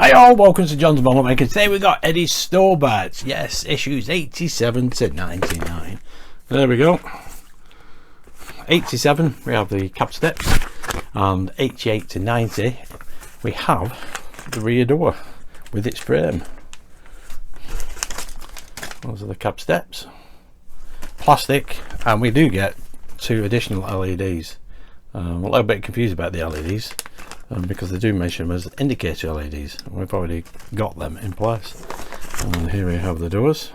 Hi all, welcome to John's Model Maker. Today we got Eddie's Store Bats. Yes, issues 87 to 99. There we go. 87 we have the cab steps, and 88 to 90 we have the rear door with its frame. Those are the cab steps, plastic, and we do get 2 additional LEDs. I'm a little bit confused about the LEDs because they do mention them as indicator LEDs, and we've already got them in place. And here we have the doors.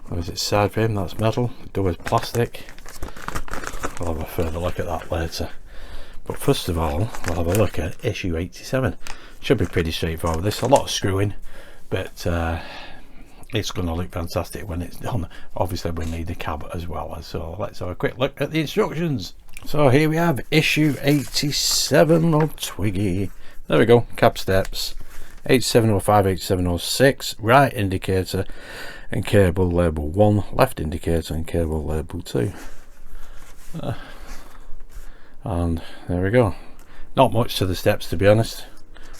There's its side frame, that's metal. The door is plastic. I'll have a further look at that later, but first of all we'll have a look at issue 87. Should be pretty straightforward. There's a lot of screwing, but it's going to look fantastic when it's done. Obviously we need the cab as well, so let's have a quick look at the instructions. So here we have issue 87 of Twiggy. There we go, cab steps, 8705, 8706, right indicator and cable label 1, left indicator and cable label 2. And there we go. Not much to the steps, to be honest.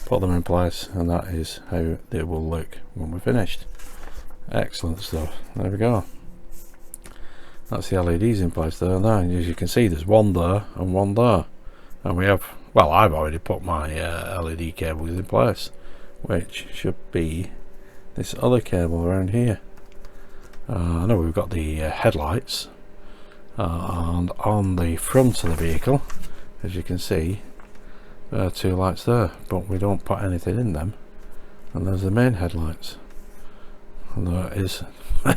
Put them in place and that is how they will look when we're finished. Excellent stuff. There we go. That's the LEDs in place there. Now, as you can see, there's one there and one there, and we have, well, I've already put my LED cables in place, which should be this other cable around here. I know we've got the headlights, and on the front of the vehicle, as you can see, there are 2 lights there, but we don't put anything in them. And there's the main headlights, and there is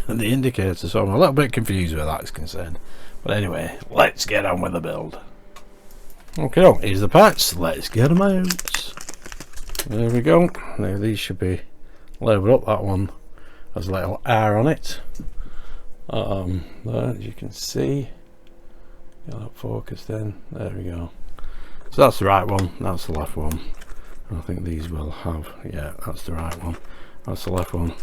the indicator, so I'm a little bit confused where that's concerned. But anyway, let's get on with the build. Okay, here's the parts, let's get them out. There we go. Now these should be labelled up. That one has a little R on it. There, as you can see, get that focused in. There we go. So that's the right one, that's the left one. And I think these will have, yeah, that's the right one, that's the left one.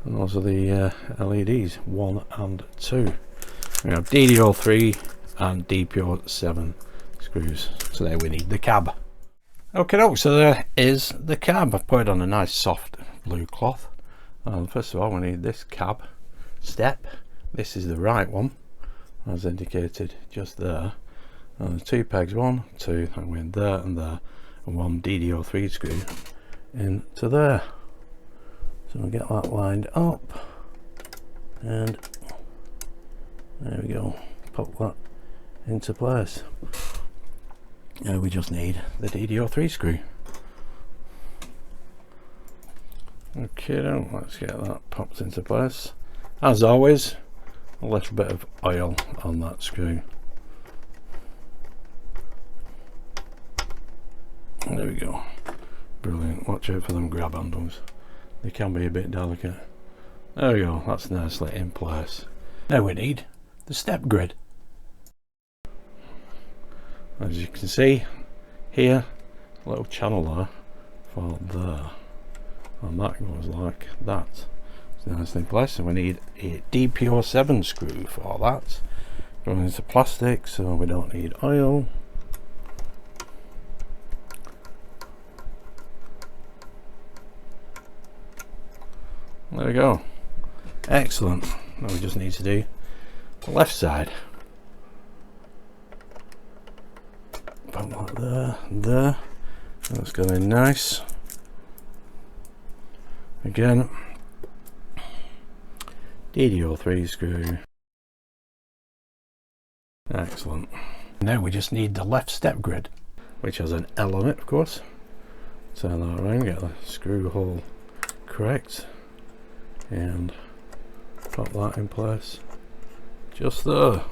And those are the LEDs 1 and 2. We have DDO3 and DPO7 screws. So there we need the cab. Okay, so there is the cab. I've put it on a nice soft blue cloth. And first of all, we need this cab step. This is the right one, as indicated just there. And the 2 pegs, 1, 2, and we're in there and there, and 1 DDO3 screw into there. So we'll get that lined up, and there we go, pop that into place. Now we just need the DDO3 screw. Okay, now let's get that popped into place. As always, a little bit of oil on that screw. There we go, brilliant. Watch out for them grab handles, they can be a bit delicate. There we go, that's nicely in place. Now we need the step grid. As you can see here, a little channel there for there, and that goes like that. It's nicely in place, and we need a DPO7 screw for that. Going into plastic, so we don't need oil. There we go, excellent. Now we just need to do the left side. Put that there, there. That's going nice. Again, DDO3 screw. Excellent. Now we just need the left step grid, which has an L on it, of course. Turn that around, get the screw hole correct, and pop that in place just there.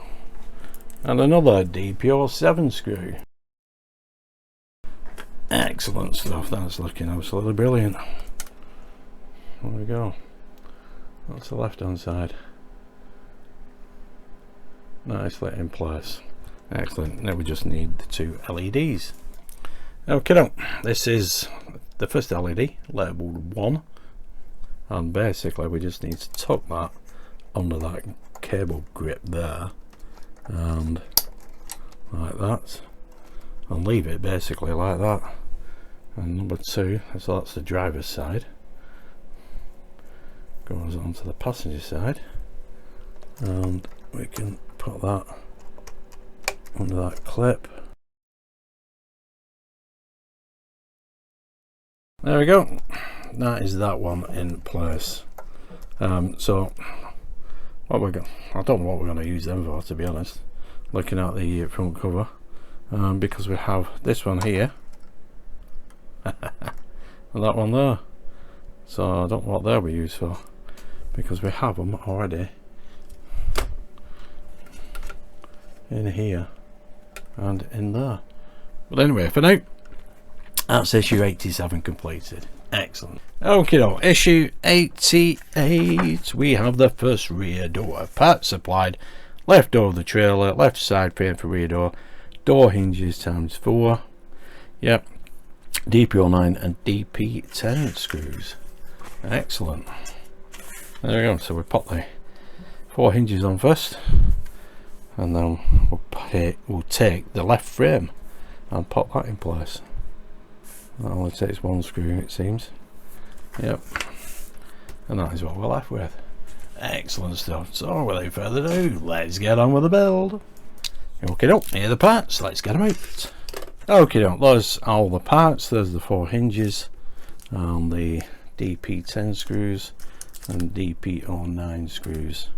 And another DPO7 screw. Excellent stuff, that's looking absolutely brilliant. There we go, that's the left hand side, nicely in place. Excellent. Now we just need the 2 LEDs. Okay, this is the first LED labelled 1, and basically we just need to tuck that under that cable grip there, and like that, and leave it basically like that. and number 2, so that's the driver's side, goes onto the passenger side, and we can put that under that clip. There we go. That is that one in place. So what we're going, I don't know what we're going to use them for, to be honest, looking at the front cover, because we have this one here and that one there, so I don't know what they'll be used for, because we have them already in here and in there. But anyway, for now, that's issue 87 completed. Excellent. Okay, now issue 88, we have the first rear door. Parts supplied: left door of the trailer, left side frame for rear door, door hinges ×4, yep, DP09 and DP10 screws. Excellent. There we go. So we put the 4 hinges on first, and then we'll take the left frame and pop that in place. That only takes 1 screw, it seems. Yep, and that is what we're left with. Excellent stuff. So without further ado, let's get on with the build. Okay, here are the parts. Let's get them out. Okay, there's all the parts. There's the 4 hinges, the DP10 screws and DP09 screws.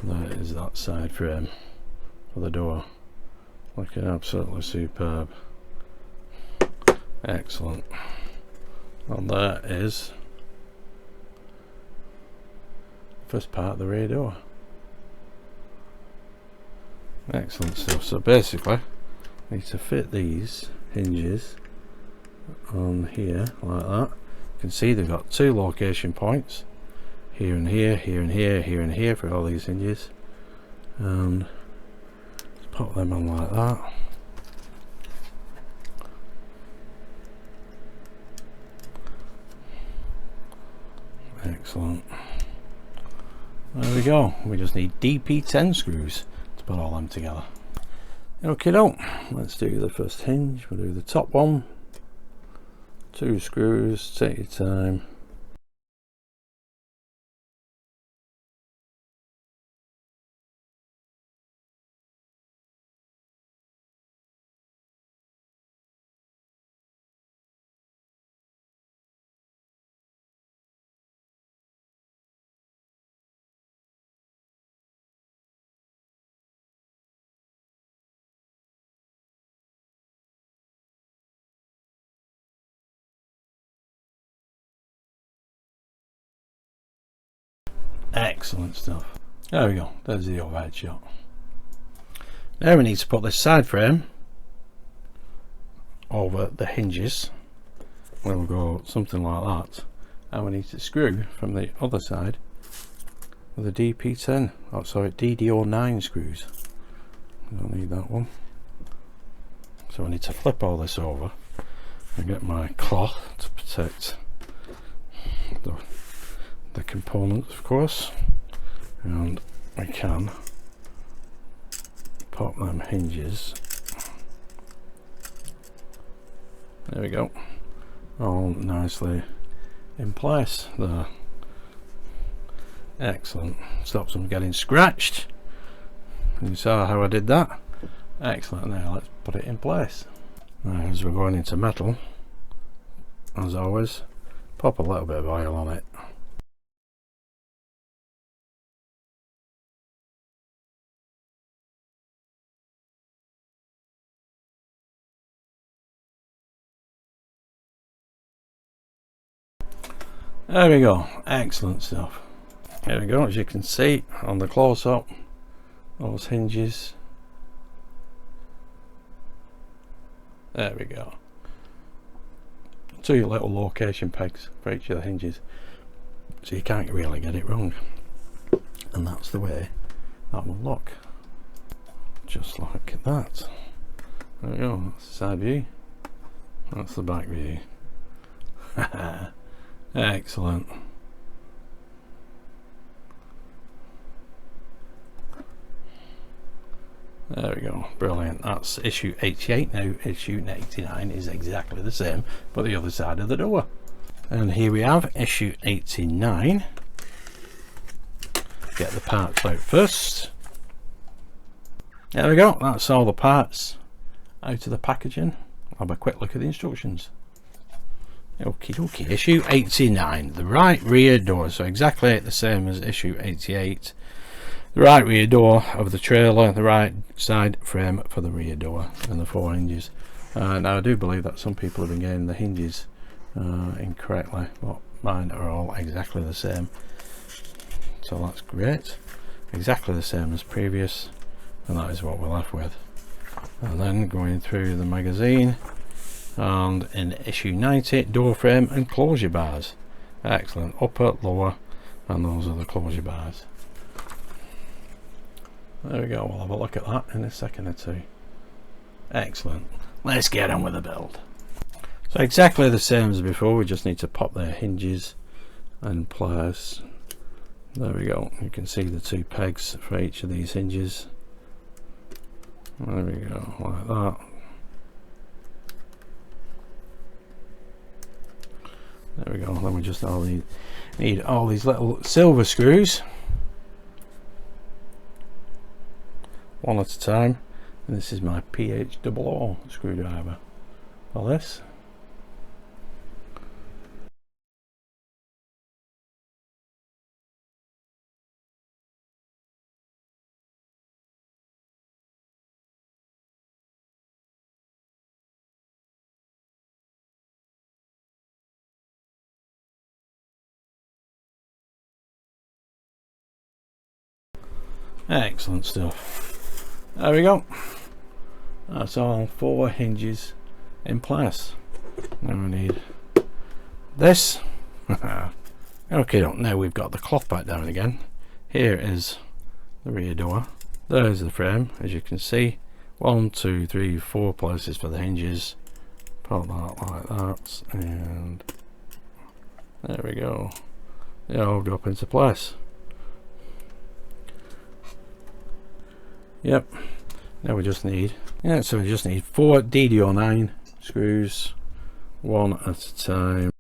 That is that side frame for the door. Looking absolutely superb. Excellent. And that is the first part of the rear door. Excellent stuff. So basically, I need to fit these hinges on here like that. You can see they've got 2 location points, here and here, here and here, here and here, for all these hinges, and just put them on like that. Excellent. There we go. We just need DP10 screws to put all them together. Okay, let's do the first hinge. We'll do the top one. 2 screws, take your time. Excellent stuff. There we go. There's the overhead shot. Now we need to put this side frame over the hinges. We'll go something like that, and we need to screw from the other side with a DP10. Oh, sorry, DD09 screws. I don't need that one. So I need to flip all this over and get my cloth to protect the components, of course, and I can pop them hinges. There we go, all nicely in place there. Excellent. Stops them getting scratched. You saw how I did that. Excellent. Now let's put it in place. Now, as we're going into metal, as always, pop a little bit of oil on it. There we go. Excellent stuff. There we go. As you can see on the close-up, those hinges. There we go. 2 little location pegs for each of the hinges, so you can't really get it wrong. And that's the way that will look. Just like that. There we go. That's the side view. That's the back view. Excellent. There we go, brilliant. That's issue 88. Now issue 89 is exactly the same but the other side of the door. And here we have issue 89. Get the parts out first. There we go, that's all the parts out of the packaging. I'll have a quick look at the instructions. Okie dokie. Issue 89, the right rear door, so exactly the same as issue 88. The right rear door of the trailer, the right side frame for the rear door, and the 4 hinges. Now I do believe that some people have been getting the hinges incorrectly, but mine are all exactly the same, so that's great. Exactly the same as previous, and that is what we're left with. And then going through the magazine, and in issue 90, door frame and closure bars. Excellent, upper, lower, and those are the closure bars. There we go, we'll have a look at that in a second or two. Excellent, let's get on with the build. So exactly the same as before, we just need to pop their hinges in place. There we go, you can see the 2 pegs for each of these hinges. There we go, like that. There we go, then we just need all these little silver screws, one at a time, and this is my PH00 screwdriver for this. Excellent stuff. There we go. That's all 4 hinges in place. Now we need this. Okay, now we've got the cloth back down again. Here is the rear door. There's the frame, as you can see. 1, 2, 3, 4 places for the hinges. Put that like that, and there we go. They all drop into place. Yep. Now we just need, so we just need 4 DD09 screws, one at a time.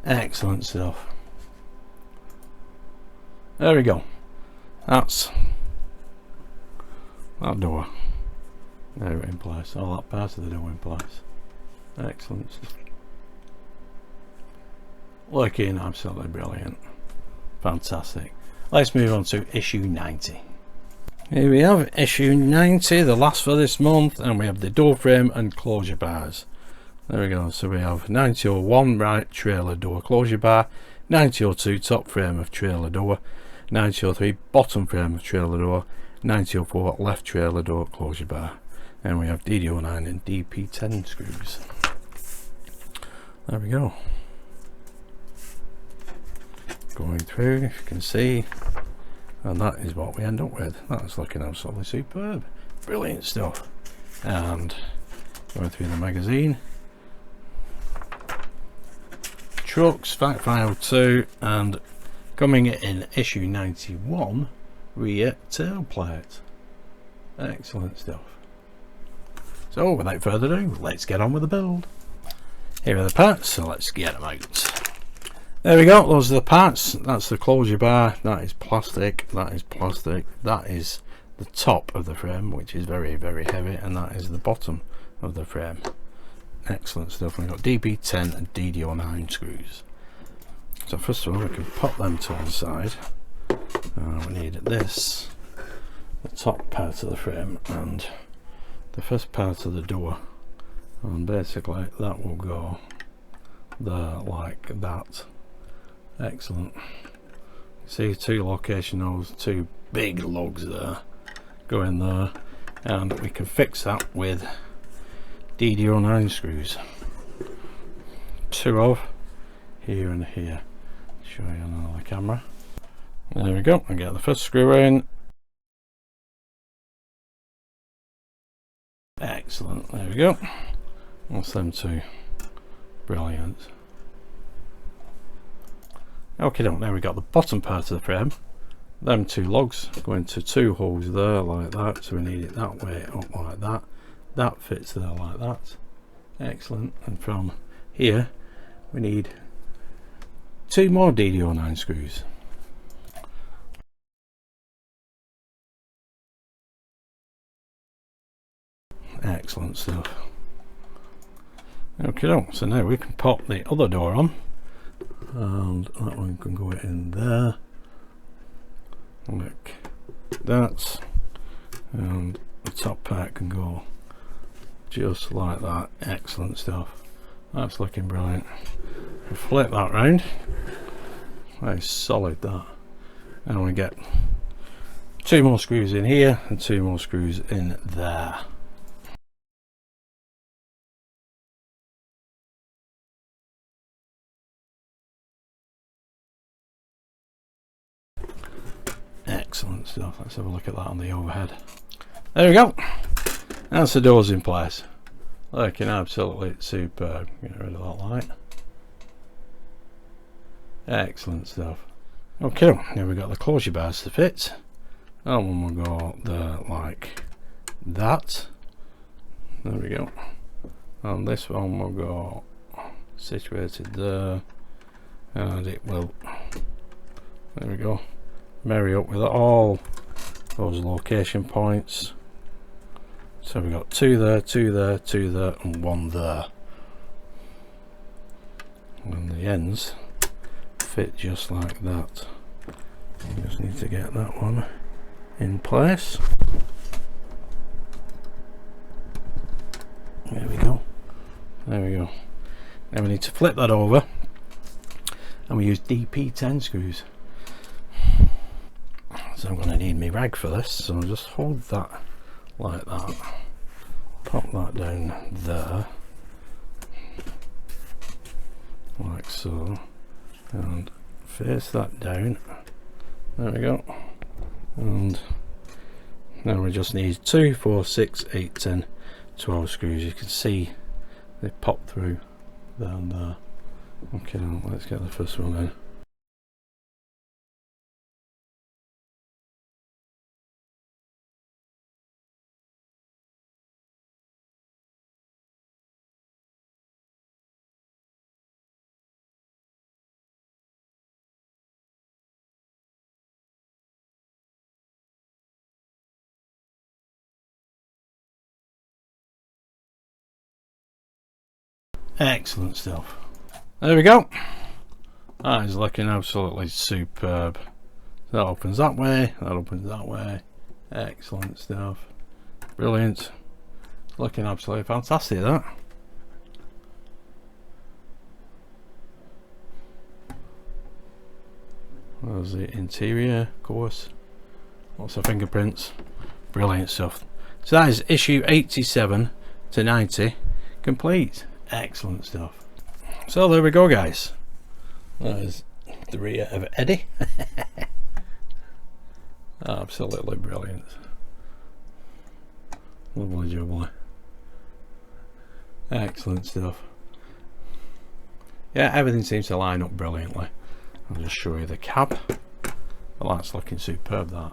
Excellent stuff. There we go. That's that door now in place. All that part of the door in place. Excellent. Looking absolutely brilliant. Fantastic. Let's move on to issue 90. Here we have issue 90, the last for this month, and we have the door frame and closure bars. There we go. So we have 9001 right trailer door closure bar, 9002 top frame of trailer door, 9003 bottom frame of trailer door, 9004 left trailer door closure bar, and we have DD09 and DP10 screws. There we go. Going through, if you can see, and that is what we end up with. That's looking absolutely superb. Brilliant stuff. And going through the magazine, trucks, fact file 2, and coming in issue 91, rear tailplate. Excellent stuff. So without further ado, let's get on with the build. Here are the parts, so let's get them out. There we go, those are the parts. That's the closure bar, that is plastic, that is plastic, that is the top of the frame, which is very, very heavy, and that is the bottom of the frame. Excellent stuff. We've got DB10 and DD09 screws. So first of all, we can pop them to one side. We need this, the top part of the frame, and the first part of the door, and basically that will go there like that. Excellent. See 2 location holes, 2 big lugs there, go in there, and we can fix that with DD09 screws. 2 of here and here. Show you on another camera. There we go. I get the first screw in. Excellent. There we go. That's them 2 Brilliant. Okay, now we got the bottom part of the frame. Them two lugs go into two holes there like that, so we need it that way up like that. That fits there like that. Excellent. And from here we need two more DD09 screws. Excellent stuff. Okay, so now we can pop the other door on, and that one can go in there like that, and the top part can go just like that. Excellent stuff. That's looking brilliant. We flip that round. That is solid, that. And we get two more screws in here and two more screws in there. Excellent stuff. Let's have a look at that on the overhead. There we go. That's the doors in place. Looking absolutely superb. Get rid of that light. Excellent stuff. Okay, now we've got the closure bars to fit. That one will go there like that. There we go. And this one will go situated there, and it will, there we go, marry up with all those location points. So we've got two there, two there, two there, and one there. And the ends fit just like that. You just need to get that one in place. There we go. There we go. Now we need to flip that over, and we use DP10 screws. So I'm going to need my rag for this, so I'll just hold that like that, pop that down there like so, and face that down. There we go. And now we just need 2, 4, 6, 8, 10, 12 screws. You can see they pop through down there. Okay, now let's get the first one in. Excellent stuff. There we go. That is looking absolutely superb. That opens that way, that opens that way. Excellent stuff. Brilliant. Looking absolutely fantastic, that. There's the interior, of course. Lots of fingerprints. Brilliant stuff. So that is issue 87 to 90 complete. Excellent stuff. So there we go, guys. That is the rear of Eddie. Absolutely brilliant. Lovely jubbly. Excellent stuff. Yeah, everything seems to line up brilliantly. I'll just show you the cab. Well, that's looking superb, that.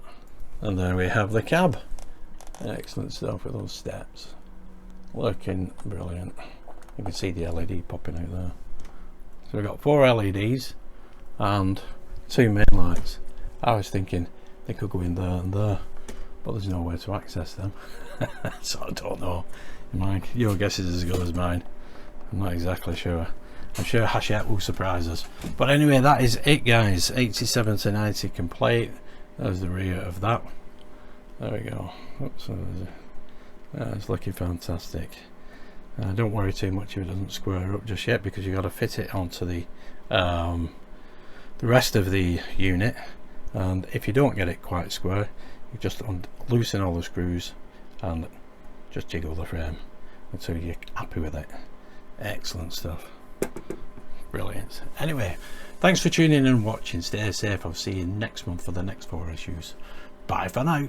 And there we have the cab. Excellent stuff with those steps. Looking brilliant. You can see the LED popping out there. So we've got 4 LEDs and 2 main lights. I was thinking they could go in there and there, but there's no way to access them. So I don't know. Your guess is as good as mine. I'm not exactly sure. I'm sure Hachette will surprise us. But anyway, that is it, guys. 87 to 90 complete. There's the rear of that. There we go. Oops, it's looking fantastic. Don't worry too much if it doesn't square up just yet, because you've got to fit it onto the rest of the unit. And if you don't get it quite square, you just loosen all the screws and just jiggle the frame until you're happy with it. Excellent stuff. Brilliant. Anyway, thanks for tuning in and watching. Stay safe. I'll see you next month for the next 4 issues. Bye for now.